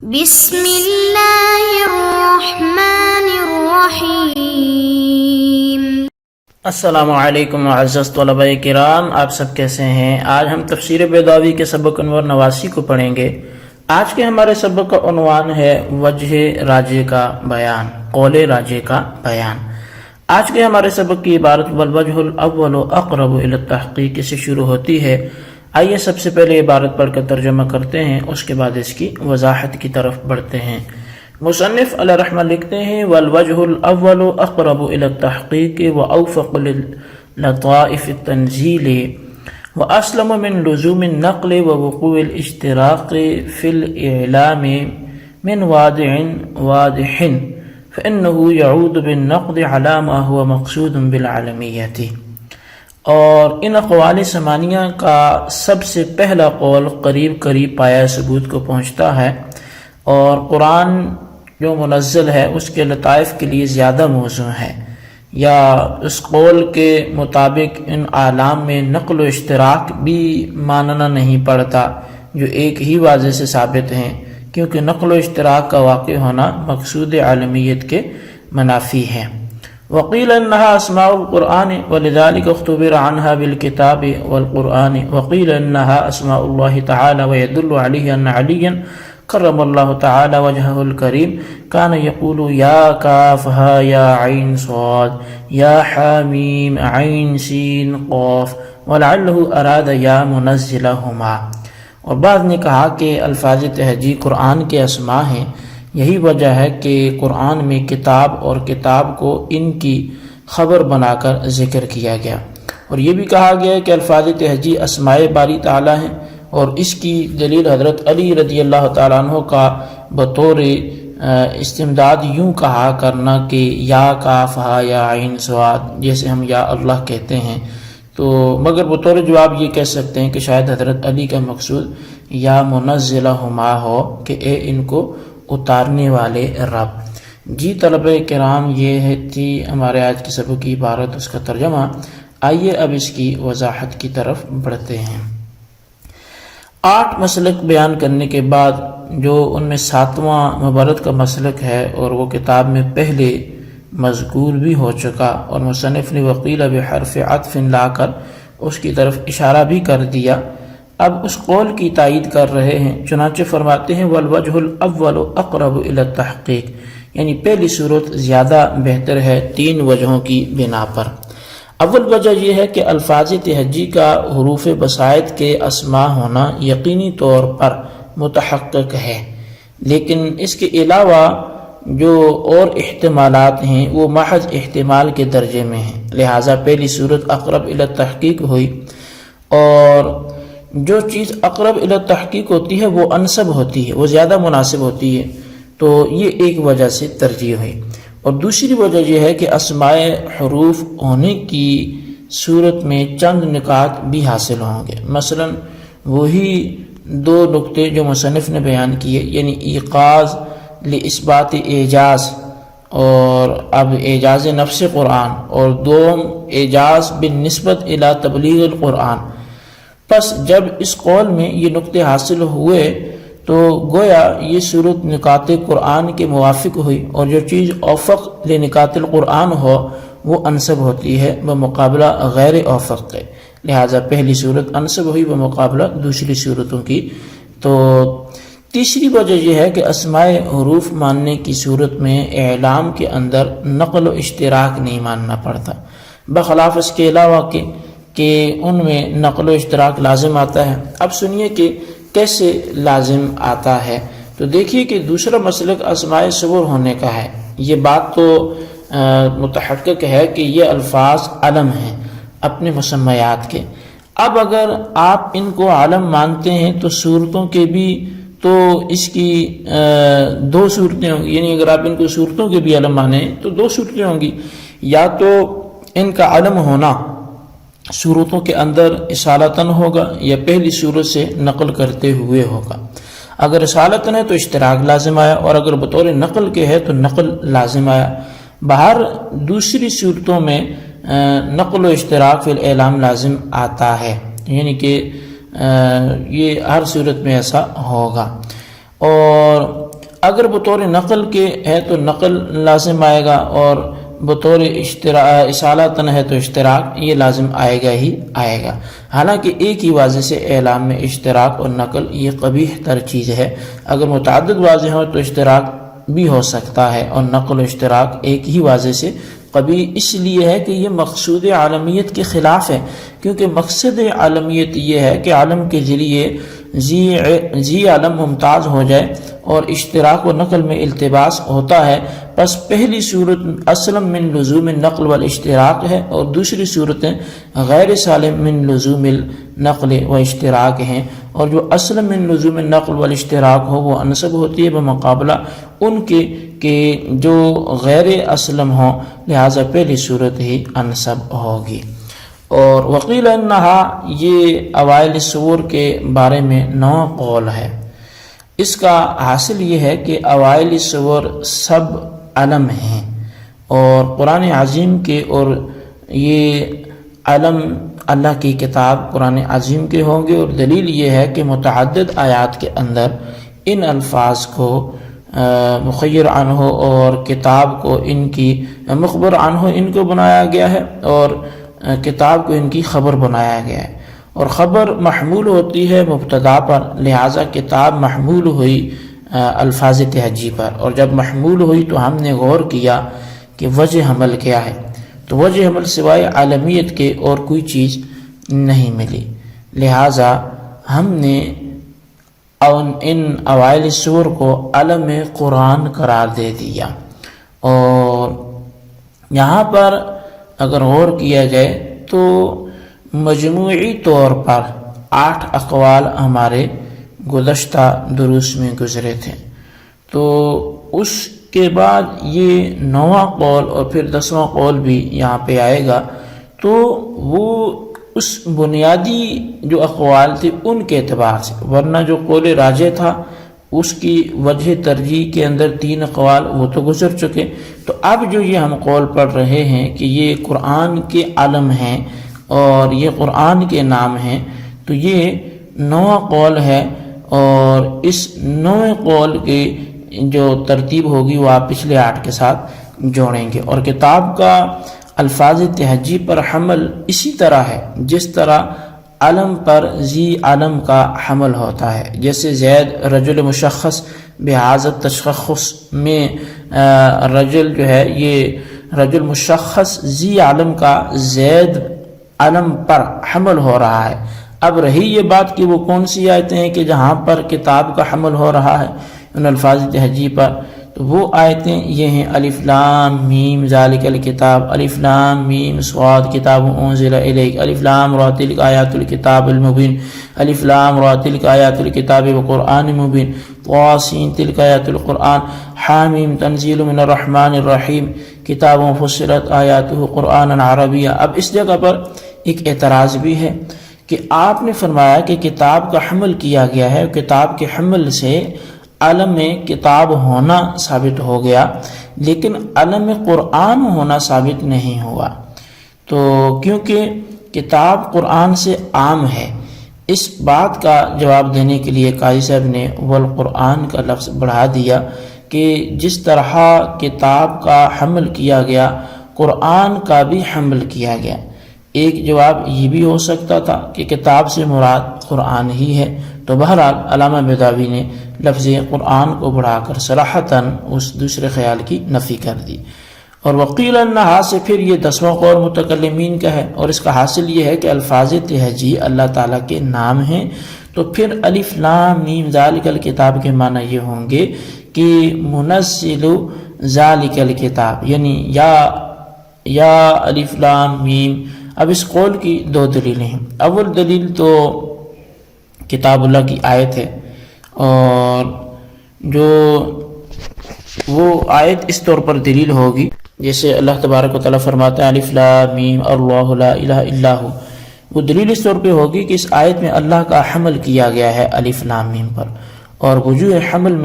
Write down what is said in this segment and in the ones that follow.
بسم اللہ الرحمن الرحیم۔ السلام علیکم معزز طلباء کرام، آپ سب کیسے ہیں؟ آج ہم تفسیر بیضاوی کے سبق نمبر 89 کو پڑھیں گے۔ آج کے ہمارے سبق کا عنوان ہے وجہ راجع کا بیان، قول راجع کا بیان۔ آج کے ہمارے سبق کی عبارت والوجہ الاول اقرب الی التحقیق سے شروع ہوتی ہے۔ آئیے سب سے پہلے عبارت پڑھ کر ترجمہ کرتے ہیں، اس کے بعد اس کی وضاحت کی طرف بڑھتے ہیں۔ مصنف علیہ رحمہ لکھتے ہیں والوجہ الاول اقرب الی التحقیق واوفق للطائف التنزیل واسلم من لزوم النقل ووقوع الاشتراق في الاعلام من واضح فانه يعود بالنقد على ما هو مقصود بالعالمیت۔ اور ان اقوال ثمانیہ کا سب سے پہلا قول قریب پایہ ثبوت کو پہنچتا ہے، اور قرآن جو منزل ہے اس کے لطائف کے لیے زیادہ موزوں ہے، یا اس قول کے مطابق ان اعلام میں نقل و اشتراک بھی ماننا نہیں پڑتا جو ایک ہی واضح سے ثابت ہیں، کیونکہ نقل و اشتراک کا واقع ہونا مقصود عالمیت کے منافی ہے۔ وقیل انها اسماء القرآن ولذلك اختبر عنها بالكتاب والقرآن، وقیل انها اسماء الله تعالى ويدل عليه ان عليا کرم اللہ تعالی وجهه الكریم كان يقول یا کافها یا عین صاد یا حامیم عین سین قاف ولعله اراد یا منزلهما۔ اور بعض نے کہا کہ الفاظ تہجی قرآن کے اسماء ہیں، یہی وجہ ہے کہ قرآن میں کتاب اور کتاب کو ان کی خبر بنا کر ذکر کیا گیا، اور یہ بھی کہا گیا ہے کہ الفاظ تہجی اسماء باری تعالیٰ ہیں، اور اس کی دلیل حضرت علی رضی اللہ تعالیٰ عنہ کا بطور استمداد یوں کہا کرنا کہ یا کافہا یا عین صاد، جیسے ہم یا اللہ کہتے ہیں، تو مگر بطور جواب یہ کہہ سکتے ہیں کہ شاید حضرت علی کا مقصود یا منزلہما ہو کہ اے ان کو اتارنے والے رب۔ جی طلبہ کرام، یہ تھی ہمارے آج کی سبق کی عبارت، اس کا ترجمہ۔ آئیے اب اس کی وضاحت کی طرف بڑھتے ہیں۔ 8 مسلک بیان کرنے کے بعد جو ان میں 7واں مبرد کا مسلک ہے، اور وہ کتاب میں پہلے مذکور بھی ہو چکا، اور مصنف نے وقیل بحرف عطف لا کر اس کی طرف اشارہ بھی کر دیا، اب اس قول کی تائید کر رہے ہیں۔ چنانچہ فرماتے ہیں والوجہ الاول اقرب الی التحقیق، یعنی پہلی صورت زیادہ بہتر ہے 3 وجہوں کی بنا پر۔ اول وجہ یہ ہے کہ الفاظ تہجی کا حروف بسائط کے اسماء ہونا یقینی طور پر متحقق ہے، لیکن اس کے علاوہ جو اور احتمالات ہیں وہ محض احتمال کے درجے میں ہیں، لہٰذا پہلی صورت اقرب الی التحقیق ہوئی، اور جو چیز اقرب الی التحقیق ہوتی ہے وہ انسب ہوتی ہے، وہ زیادہ مناسب ہوتی ہے، تو یہ ایک وجہ سے ترجیح ہوئی۔ اور دوسری وجہ یہ ہے کہ اسماء حروف ہونے کی صورت میں چند نکات بھی حاصل ہوں گے، مثلا وہی 2 نکتے جو مصنف نے بیان کیے، یعنی ایقاظ لاثبات اعجاز، اور اب اعجاز نفس قرآن، اور دوم اعجاز بالنسبت الی تبلیغ القرآن۔ پس جب اس قول میں یہ نکتے حاصل ہوئے تو گویا یہ صورت نکات قرآن کے موافق ہوئی، اور جو چیز اوفق لنکات القرآن ہو وہ انسب ہوتی ہے بمقابلہ غیر اوفق کے، لہٰذا پہلی صورت انسب ہوئی بمقابلہ دوسری صورتوں کی۔ تو تیسری وجہ یہ ہے کہ اسماء حروف ماننے کی صورت میں اعلام کے اندر نقل و اشتراک نہیں ماننا پڑتا، بخلاف اس کے علاوہ کہ ان میں نقل و اشتراک لازم آتا ہے۔ اب سنیے کہ کیسے لازم آتا ہے۔ تو دیکھیے کہ دوسرا مسلک اسماء صور ہونے کا ہے، یہ بات تو متحقق ہے کہ یہ الفاظ علم ہیں اپنے مسمیات کے۔ اب اگر آپ ان کو علم مانتے ہیں تو صورتوں کے بھی تو اس کی 2 صورتیں ہوں گی، یعنی اگر آپ ان کو صورتوں کے بھی علم مانیں تو 2 صورتیں ہوں گی، یا تو ان کا علم ہونا صورتوں کے اندر اصالتاً ہوگا یا پہلی صورت سے نقل کرتے ہوئے ہوگا۔ اگر اصالتاً ہے تو اشتراک لازم آیا، اور اگر بطور نقل کے ہے تو نقل لازم آیا۔ باہر دوسری صورتوں میں نقل و اشتراک فی الاعلام لازم آتا ہے، یعنی کہ یہ ہر صورت میں ایسا ہوگا۔ اور اگر بطور نقل کے ہے تو نقل لازم آئے گا، اور بطور اصالتاً ہے تو اشتراک یہ لازم آئے گا ہی آئے گا، حالانکہ ایک ہی واضح سے اعلام میں اشتراک اور نقل یہ قبیح تر چیز ہے۔ اگر متعدد واضح ہو تو اشتراک بھی ہو سکتا ہے، اور نقل و اشتراک ایک ہی واضح سے قبیح اس لیے ہے کہ یہ مقصود عالمیت کے خلاف ہے، کیونکہ مقصد عالمیت یہ ہے کہ عالم کے ذریعے ذی عالم ممتاز ہو جائے، اور اشتراک و نقل میں التباس ہوتا ہے۔ پس پہلی صورت اصلا من لزوم النقل والاشتراک ہے، اور دوسری صورتیں غیر سالم من لزوم النقل و اشتراک ہیں، اور جو اصلا من لزوم النقل والاشتراک ہو وہ انسب ہوتی ہے بمقابلہ ان کے کہ جو غیر اسلم ہوں، لہٰذا پہلی صورت ہی انسب ہوگی۔ اور وقیل انہا یہ اوائل السور کے بارے میں 9 قول ہے۔ اس کا حاصل یہ ہے کہ اوائل السور سب علم ہیں، اور قرآن عظیم کے، اور یہ علم اللہ کی کتاب قرآن عظیم کے ہوں گے، اور دلیل یہ ہے کہ متعدد آیات کے اندر ان الفاظ کو مخیر عنہ اور کتاب کو ان کی مخبر عنہ ان کو بنایا گیا ہے، اور کتاب کو ان کی خبر بنایا گیا ہے، اور خبر محمول ہوتی ہے مبتدا پر، لہٰذا کتاب محمول ہوئی الفاظ تہجی پر، اور جب محمول ہوئی تو ہم نے غور کیا کہ وجہ حمل کیا ہے، تو وجہ حمل سوائے عالمیت کے اور کوئی چیز نہیں ملی، لہٰذا ہم نے ان اوائل السور کو علم قرآن قرار دے دیا۔ اور یہاں پر اگر غور کیا جائے تو مجموعی طور پر 8 اقوال ہمارے گزشتہ دروس میں گزرے تھے، تو اس کے بعد یہ 9واں قول اور پھر 10واں قول بھی یہاں پہ آئے گا، تو وہ اس بنیادی جو اقوال تھے ان کے اعتبار سے، ورنہ جو قول راجح تھا اس کی وجہ ترجیح کے اندر 3 اقوال وہ تو گزر چکے، تو اب جو یہ ہم قول پڑھ رہے ہیں کہ یہ قرآن کے علم ہیں اور یہ قرآن کے نام ہیں، تو یہ 9واں قول ہے، اور اس 9ویں قول کی جو ترتیب ہوگی وہ آپ پچھلے 8 کے ساتھ جوڑیں گے۔ اور کتاب کا الفاظ تہجی پر حمل اسی طرح ہے جس طرح علم پر ذی علم کا حمل ہوتا ہے، جیسے زید رجل مشخص بحاظت تشخص میں رجل جو ہے یہ رجل مشخص ذی علم کا زید علم پر حمل ہو رہا ہے۔ اب رہی یہ بات کہ وہ کون سی آیتیں ہیں کہ جہاں پر کتاب کا حمل ہو رہا ہے ان الفاظ تہجی پر، تو وہ آیتیں یہ ہیں الف لام میم ذالک الکتاب، الف لام میم صاد کتاب انزل الیک، الف لام را تلک آیات الکتاب المبین، الف لام را تلک آیات الکتاب وقرآن مبین، طاسین تلک آیات القرآن، حامیم تنزیل من الرحمن الرحیم، کتاب فصلت آیاتہ قرآن عربیہ۔ اب اس جگہ پر ایک اعتراض بھی ہے کہ آپ نے فرمایا کہ کتاب کا حمل کیا گیا ہے، کتاب کے حمل سے علم میں کتاب ہونا ثابت ہو گیا، لیکن علم قرآن ہونا ثابت نہیں ہوا، تو کیونکہ کتاب قرآن سے عام ہے۔ اس بات کا جواب دینے کے لیے قاضی صاحب نے والقرآن کا لفظ بڑھا دیا کہ جس طرح کتاب کا حمل کیا گیا قرآن کا بھی حمل کیا گیا۔ ایک جواب یہ بھی ہو سکتا تھا کہ کتاب سے مراد قرآن ہی ہے، تو بہرحال علامہ بیضاوی نے لفظ قرآن کو بڑھا کر صراحتاً اس دوسرے خیال کی نفی کر دی۔ اور وقیل انہا سے پھر یہ 10واں قول متکلمین کا ہے، اور اس کا حاصل یہ ہے کہ الفاظ تہجی اللہ تعالیٰ کے نام ہیں، تو پھر الف لام میم ذالک الکتاب کے معنی یہ ہوں گے کہ منزل ذالک الکتاب، یعنی یا الف لام میم۔ اب اس قول کی 2 دلیلیں ہیں۔ اول دلیل تو کتاب اللہ کی آیت ہے، اور جو وہ آیت اس طور پر دلیل ہوگی جیسے اللہ تبارک و تعالیٰ فرماتا ہے الف لام میم اللہ لا الہ الا ہو، وہ دلیل اس طور پہ ہوگی کہ اس آیت میں اللہ کا حمل کیا گیا ہے الف لام میم پر، اور وجوہ حمل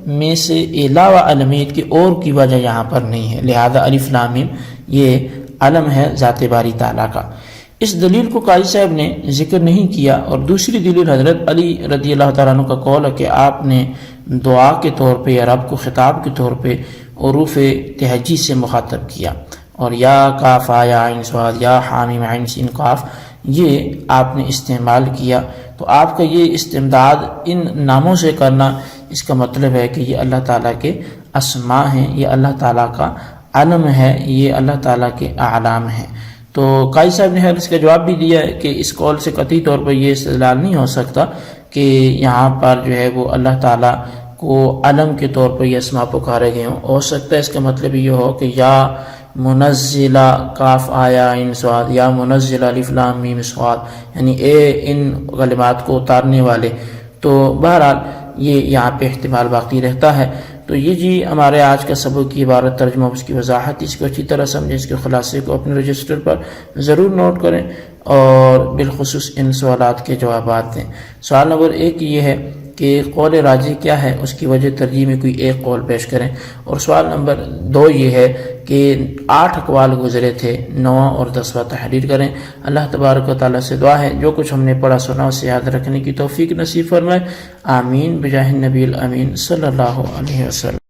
میں سے علاوہ علمیت کی اور کی وجہ یہاں پر نہیں ہے، لہذا الف لام میم یہ علم ہے ذات باری تعالیٰ کا۔ اس دلیل کو قاضی صاحب نے ذکر نہیں کیا، اور دوسری دلیل حضرت علی رضی اللہ تعالیٰ عنہ کا قول ہے کہ آپ نے دعا کے طور پہ یا رب کو خطاب کے طور پہ حروف تہجی سے مخاطب کیا، اور یا کاف یا عین صاد یا حامیم عین سین قاف یہ آپ نے استعمال کیا۔ تو آپ کا یہ استمداد ان ناموں سے کرنا، اس کا مطلب ہے کہ یہ اللہ تعالیٰ کے اسماء ہیں، یہ اللہ تعالیٰ کا علم ہے، یہ اللہ تعالیٰ کے اعلام ہیں۔ تو قاضی صاحب نے اس کا جواب بھی دیا ہے کہ اس قول سے قطعی طور پر یہ استدلال نہیں ہو سکتا کہ یہاں پر جو ہے وہ اللہ تعالیٰ کو علم کے طور پر یہ اسماء پکارے گئے ہوں۔ ہو سکتا ہے اس کا مطلب یہ ہو کہ یا منزلہ کاف آیا عین صاد یا منزلہ الف لام میم صاد، یعنی اے ان کلمات کو اتارنے والے۔ تو بہرحال یہ یہاں پہ احتمال باقی رہتا ہے۔ تو یہ جی ہمارے آج کا سبق کی عبارت ترجمہ، اس کی وضاحت، اس کو اچھی طرح سمجھیں، اس کے خلاصے کو اپنے رجسٹر پر ضرور نوٹ کریں اور بالخصوص ان سوالات کے جوابات دیں۔ سوال نمبر 1 یہ ہے کہ قول راجح کیا ہے، اس کی وجہ ترجیح میں کوئی ایک قول پیش کریں، اور سوال نمبر 2 یہ ہے کہ 8 اقوال گزرے تھے، 9واں اور 10واں تحریر کریں۔ اللہ تبارک و تعالیٰ سے دعا ہے جو کچھ ہم نے پڑھا سنا اسے یاد رکھنے کی توفیق نصیب فرمائے، آمین بجاہ النبی الامین صلی اللہ علیہ وسلم۔